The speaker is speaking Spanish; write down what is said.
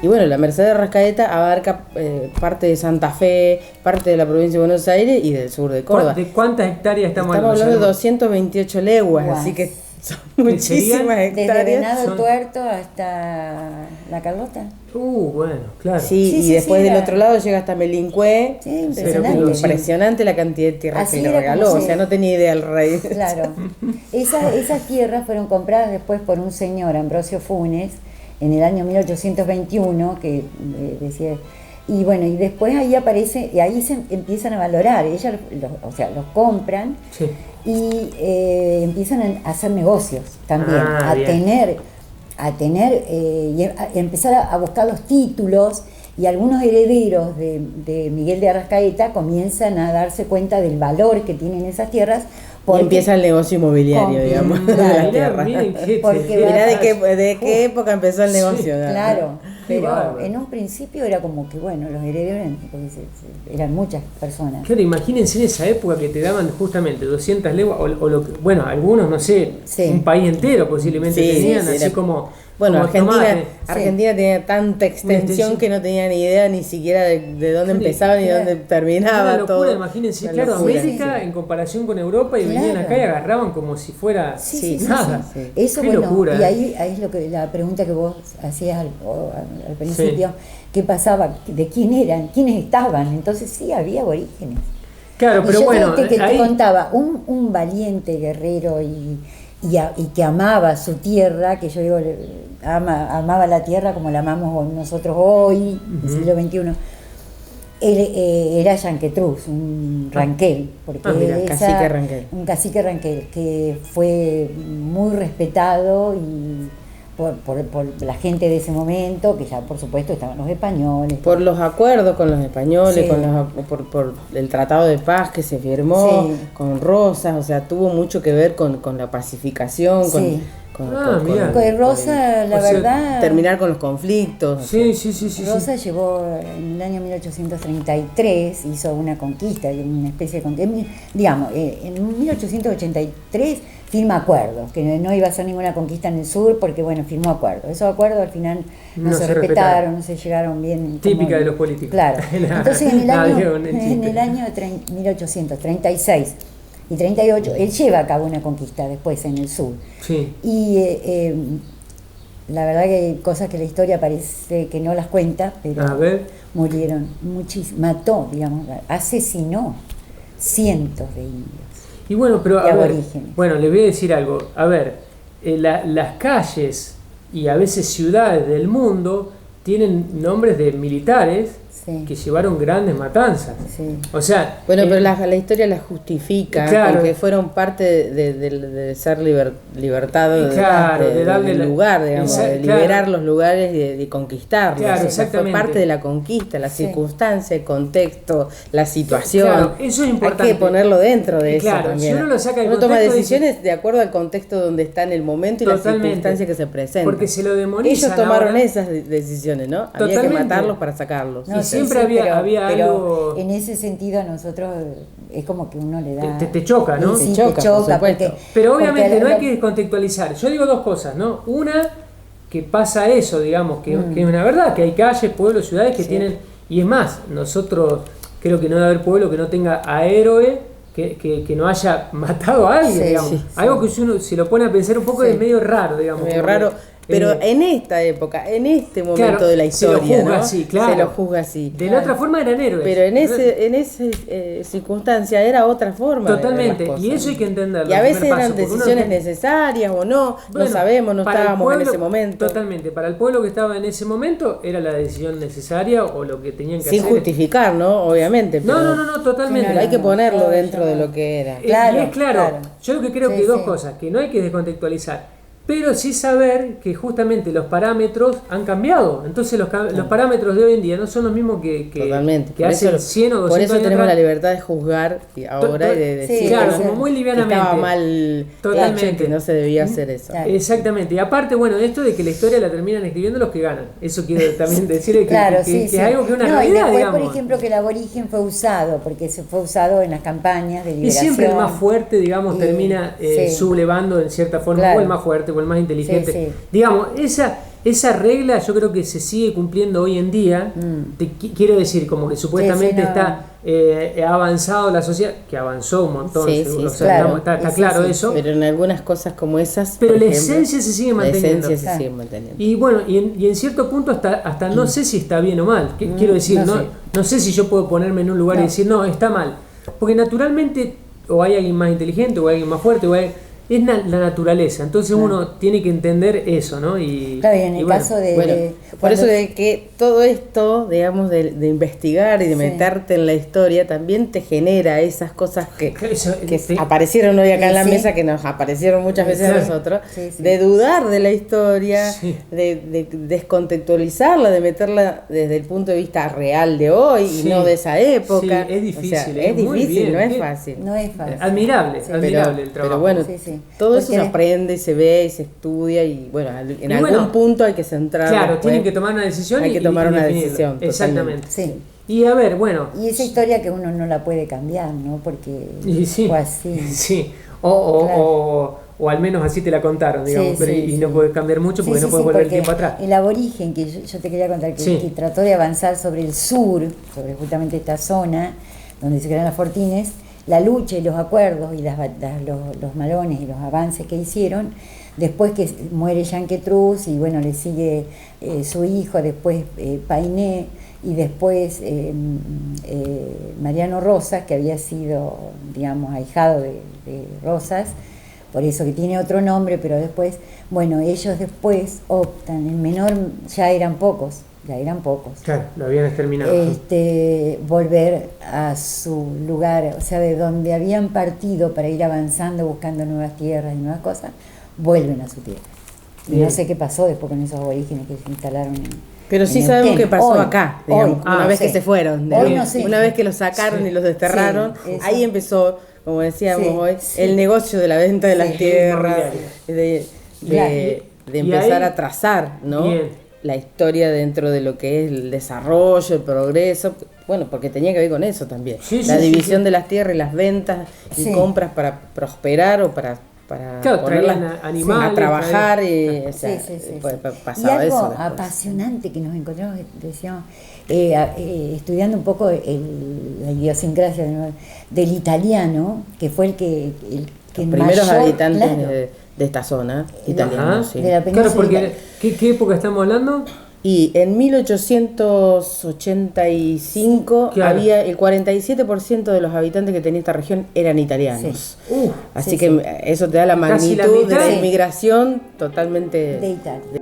Y bueno, la Merced de Rascaeta abarca parte de Santa Fe, parte de la provincia de Buenos Aires y del sur de Córdoba. ¿De cuántas hectáreas estamos hablando? Estamos hablando de 228 leguas, así que son muchísimas hectáreas. Desde Venado Tuerto hasta La Carlota. Bueno, claro. Sí, y después del otro lado llega hasta Melincué. Sí, impresionante. Pero impresionante la cantidad de tierra que le regaló, o sea, no tenía idea el rey. Claro. Esas tierras fueron compradas después por un señor, Ambrosio Funes, en el año 1821, que decía... Y bueno, y después ahí aparece, y ahí se empiezan a valorar, los compran, sí, y empiezan a hacer negocios también, a tener y a empezar a buscar los títulos, y algunos herederos de Miguel de Arrascaeta comienzan a darse cuenta del valor que tienen esas tierras. Y empieza el negocio inmobiliario, digamos, de la tierra. Mirá de qué época empezó el negocio. Sí, claro, pero en un principio era como que, bueno, los herederos eran muchas personas. Claro, imagínense en esa época que te daban justamente 200 leguas, bueno, algunos, no sé, sí, un país entero posiblemente tenían, así como... Bueno, Argentina tenía tanta extensión que no tenía ni idea ni siquiera de dónde empezaba ni dónde terminaba. Una locura, todo. Imagínense, claro, América en comparación con Europa, y venían acá y agarraban como si fuera nada. Sí. Eso, qué bueno, locura. Y ahí es lo que la pregunta que vos hacías al principio, ¿qué pasaba? ¿De quién eran? ¿Quiénes estaban? Entonces sí, había aborígenes. Claro, pero bueno, que te contaba, un valiente guerrero y que amaba su tierra, que yo digo, amaba la tierra como la amamos nosotros hoy, en el siglo XXI. Él era Yanquetruz, un Ranquel, porque cacique Ranquel. Un cacique Ranquel que fue muy respetado y por la gente de ese momento, que ya por supuesto estaban los españoles. Por los acuerdos con los españoles, por el tratado de paz que se firmó, con Rosas, o sea, tuvo mucho que ver con la pacificación, con Rosa, la verdad... Terminar con los conflictos. Sí. Rosa llevó en el año 1833, hizo una conquista, una especie de conquista. Digamos, en 1883 firma acuerdos, que no iba a hacer ninguna conquista en el sur, porque bueno, firmó acuerdos. Esos acuerdos al final no se respetaron, no se llegaron bien. Típica de los políticos. Claro. Entonces en el año 1836 y 38, él lleva a cabo una conquista después en el sur. Sí. Y la verdad que hay cosas que la historia parece que no las cuenta, pero murieron muchísimos, mató, digamos, asesinó cientos de indios. Y bueno, pero bueno, le voy a decir algo. A ver, las calles y a veces ciudades del mundo tienen nombres de militares que llevaron grandes matanzas. Sí. O sea, bueno, pero la historia la justifica, porque fueron parte de ser libertado, de darle el lugar, digamos, de liberar los lugares y de conquistarlos. Claro, fue parte de la conquista, la circunstancia, el contexto, la situación. Claro, eso es importante. Hay que ponerlo dentro de eso también. Si uno lo saca del uno toma contexto, decisiones de acuerdo al contexto donde está en el momento y la circunstancia que se presenta. Porque se lo demonizan. Ellos tomaron esas decisiones, ¿no? Había que matarlos para sacarlos. No, siempre había algo... en ese sentido a nosotros es como que uno le da... Te choca, ¿no? Sí, te choca pero obviamente no hay que descontextualizar. Yo digo dos cosas, ¿no? Una, que pasa eso, digamos, que es una verdad, que hay calles, pueblos, ciudades que tienen... Y es más, nosotros creo que no debe haber pueblo que no tenga a héroe que no haya matado a alguien, digamos. Algo que si uno se lo pone a pensar un poco es medio raro, digamos. Medio raro. Pero en esta época, en este momento de la historia, se lo juzga así, claro. Se lo juzga así. De la otra forma eran héroes. Pero en esa circunstancia era otra forma. Totalmente, y eso hay que entenderlo. Y a veces eran decisiones necesarias o no, no sabemos, no estábamos en ese momento. Totalmente, para el pueblo que estaba en ese momento era la decisión necesaria o lo que tenían que hacer. Sin justificar, ¿no? Obviamente. Pero no, totalmente. Pero hay que ponerlo dentro de lo que era. Claro. Yo lo que creo que dos cosas, que no hay que descontextualizar. Pero sí saber que justamente los parámetros han cambiado. Entonces los parámetros de hoy en día no son los mismos que hace 100 o 200 años. Por eso tenemos la libertad de juzgar ahora y de decir como muy livianamente. Que estaba mal hecho, que no se debía hacer eso. Exactamente. Y aparte, bueno, esto de que la historia la terminan escribiendo los que ganan. Eso quiero también decir que es algo que es una realidad, y después, digamos. por ejemplo, que el aborigen fue usado, porque se fue usado en las campañas de liberación. Y siempre el más fuerte, digamos, termina sublevando en cierta forma, o el más fuerte o el más inteligente. Digamos, esa regla yo creo que se sigue cumpliendo hoy en día. Quiero decir, como que supuestamente está ha avanzado la sociedad, que avanzó un montón, seguro, claro, está claro eso. Pero en algunas cosas como esas, pero la esencia se sigue manteniendo. La esencia se sigue manteniendo. Y bueno, y en cierto punto hasta no sé si está bien o mal. Quiero decir, no sé si yo puedo ponerme en un lugar y decir, no, está mal. Porque naturalmente, o hay alguien más inteligente, o hay alguien más fuerte, es la naturaleza, entonces uno tiene que entender eso, ¿no? Y, claro, y en el caso de... por eso de que todo esto, digamos, de investigar y de meterte en la historia, también te genera esas cosas que aparecieron hoy acá en la mesa, que nos aparecieron muchas veces a nosotros, de dudar de la historia, de descontextualizarla, de meterla desde el punto de vista real de hoy y no de esa época. Sí, es difícil, o sea, es difícil, no es fácil. No es fácil. Admirable el trabajo. Pero bueno, todo eso se aprende, se ve y se estudia y bueno, en algún punto hay que centrar. Claro, tienen que tomar una decisión. Hay que tomar una decisión. Exactamente. Sí. Y a ver, bueno. Y esa historia que uno no la puede cambiar, ¿no? Porque fue así. Sí. O al menos así te la contaron, digamos, y no puedes cambiar mucho porque no puedes volver el tiempo atrás. El aborigen, que yo te quería contar, que trató de avanzar sobre el sur, sobre justamente esta zona donde se crean las fortines, la lucha y los acuerdos y los malones y los avances que hicieron, después que muere Yanquetruz y bueno, le sigue su hijo, después Painé y después Mariano Rosas, que había sido, digamos, ahijado de Rosas, por eso que tiene otro nombre, pero después, bueno, ellos después optan, el menor ya eran pocos. Claro, lo habían exterminado. Volver a su lugar, o sea, de donde habían partido para ir avanzando, buscando nuevas tierras y nuevas cosas, vuelven a su tierra. Y no sé qué pasó después con esos aborígenes que se instalaron pero sí sabemos qué pasó acá, digamos, una vez que se fueron, una vez que los sacaron y los desterraron, ahí empezó, como decíamos hoy, el negocio de la venta de las tierras, de empezar a trazar, ¿no? La historia dentro de lo que es el desarrollo, el progreso, bueno, porque tenía que ver con eso también, la división de las tierras y las ventas y compras para prosperar o para ponerlas animales, a trabajar y pasaba algo eso apasionante que nos encontramos, decíamos, estudiando un poco la idiosincrasia del italiano, que fue el que los primeros habitantes de esta zona italianos. De la claro, porque ¿qué época estamos hablando? Y en 1885 había el 47% de los habitantes que tenía esta región eran italianos. Así que eso te da la magnitud de la inmigración totalmente de Italia.